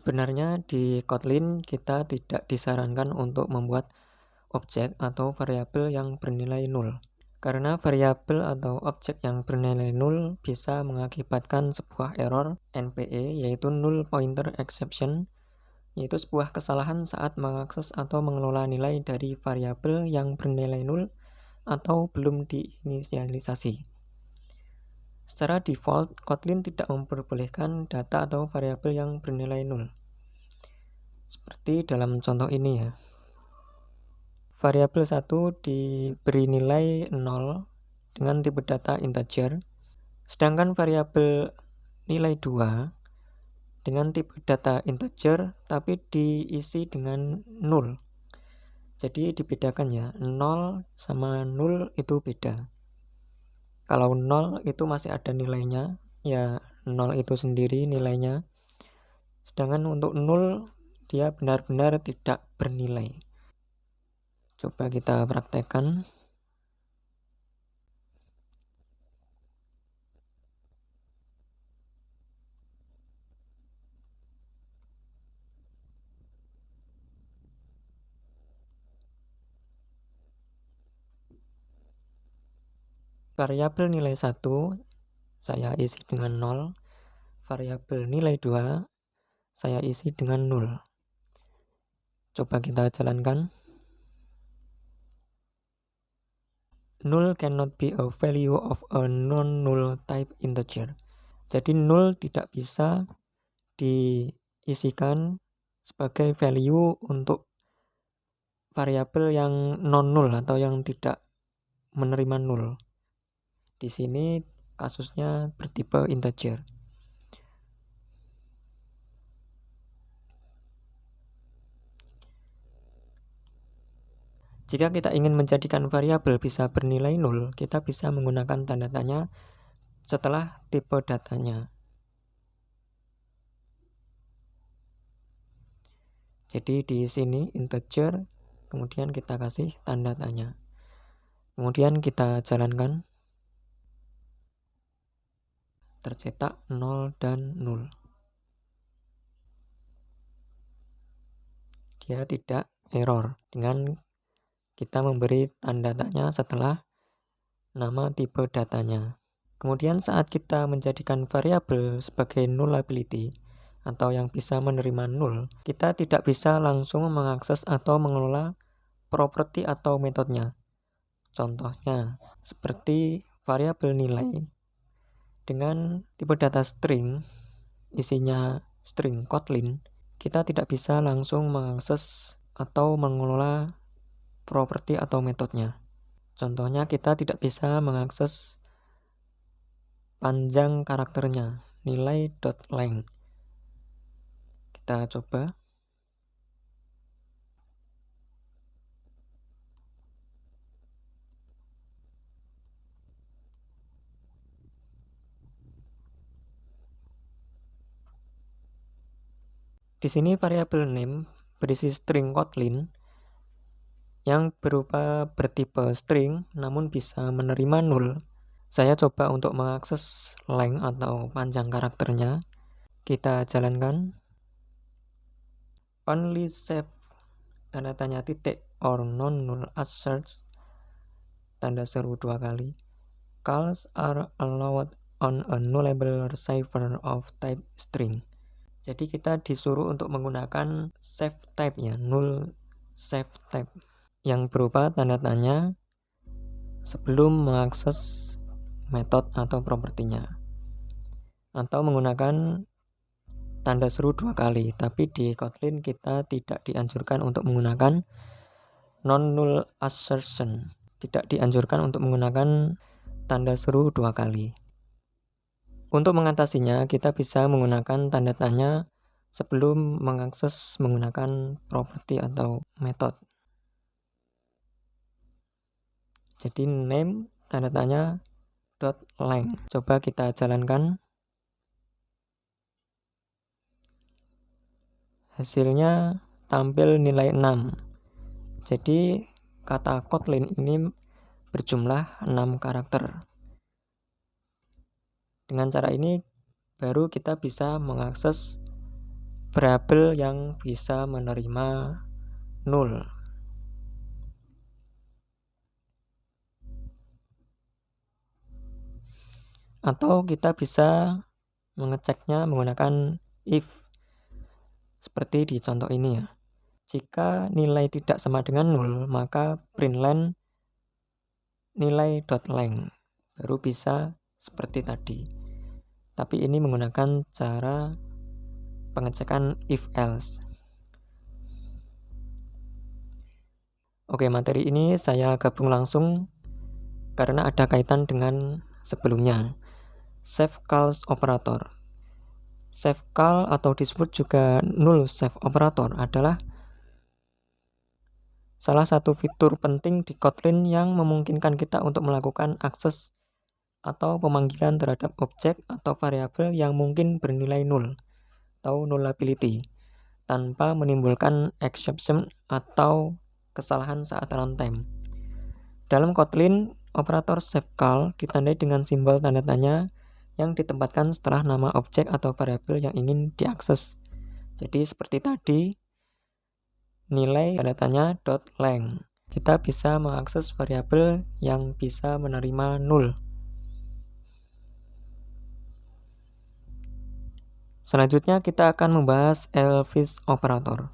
Sebenarnya di Kotlin kita tidak disarankan untuk membuat objek atau variabel yang bernilai 0. Karena variabel atau objek yang bernilai 0 bisa mengakibatkan sebuah error NPE, yaitu null pointer exception, yaitu sebuah kesalahan saat mengakses atau mengelola nilai dari variabel yang bernilai 0 atau belum diinisialisasi. Secara default, Kotlin tidak memperbolehkan data atau variabel yang bernilai 0. Seperti dalam contoh ini ya. Variabel 1 diberi nilai 0 dengan tipe data integer, sedangkan variabel nilai 2 dengan tipe data integer tapi diisi dengan 0. Jadi dibedakan ya, 0 sama 0 itu beda. Kalau 0 itu masih ada nilainya, ya 0 itu sendiri nilainya. Sedangkan untuk 0 dia benar-benar tidak bernilai. Coba kita praktekkan. Variabel nilai 1 saya isi dengan 0. Variabel nilai 2 saya isi dengan 0. Coba kita jalankan. 0 cannot be a value of a non-null type integer. Jadi 0 tidak bisa diisikan sebagai value untuk variabel yang non-null atau yang tidak menerima 0. Di sini kasusnya bertipe integer. Jika kita ingin menjadikan variabel bisa bernilai 0, kita bisa menggunakan tanda tanya setelah tipe datanya. Jadi di sini integer, kemudian kita kasih tanda tanya. Kemudian kita jalankan. Tercetak 0 dan 0. Dia tidak error dengan kita memberi tanda tanya setelah nama tipe datanya. Kemudian saat kita menjadikan variabel sebagai nullability atau yang bisa menerima 0, kita tidak bisa langsung mengakses atau mengelola properti atau metodenya. Contohnya seperti variabel nilai dengan tipe data string, isinya string Kotlin, kita tidak bisa langsung mengakses atau mengelola properti atau metodenya. Contohnya kita tidak bisa mengakses panjang karakternya, nilai .length. Kita coba. Di sini variabel name berisi string Kotlin yang berupa bertipe string namun bisa menerima 0. Saya coba untuk mengakses length atau panjang karakternya. Kita jalankan. Only save tanda tanya titik or non-null asserts tanda seru 2 kali. Calls are allowed on a nullable receiver of type string. Jadi kita disuruh untuk menggunakan save type ya, null save type yang berupa tanda tanya sebelum mengakses metode atau propertinya, atau menggunakan tanda seru 2 kali. Tapi di Kotlin kita tidak dianjurkan untuk menggunakan non-null assertion, tidak dianjurkan untuk menggunakan tanda seru 2 kali. Untuk mengatasinya, kita bisa menggunakan tanda tanya sebelum mengakses menggunakan properti atau metode. Jadi name tanda tanya .length. Coba kita jalankan. Hasilnya tampil nilai 6. Jadi kata Kotlin ini berjumlah 6 karakter. Dengan cara ini baru kita bisa mengakses variabel yang bisa menerima nol. Atau kita bisa mengeceknya menggunakan if, seperti di contoh ini ya. Jika nilai tidak sama dengan 0, maka printlen nilai .length, baru bisa seperti tadi. Tapi ini menggunakan cara pengecekan if else. Oke, materi ini saya gabung langsung karena ada kaitan dengan sebelumnya. Safe call operator. Safe call atau disebut juga null safe operator adalah salah satu fitur penting di Kotlin yang memungkinkan kita untuk melakukan akses atau pemanggilan terhadap objek atau variabel yang mungkin bernilai nol atau nullability tanpa menimbulkan exception atau kesalahan saat runtime. Dalam Kotlin, operator safe call ditandai dengan simbol tanda tanya yang ditempatkan setelah nama objek atau variabel yang ingin diakses. Jadi seperti tadi, nilai tanda tanya .length. Kita bisa mengakses variabel yang bisa menerima nol. Selanjutnya kita akan membahas Elvis operator.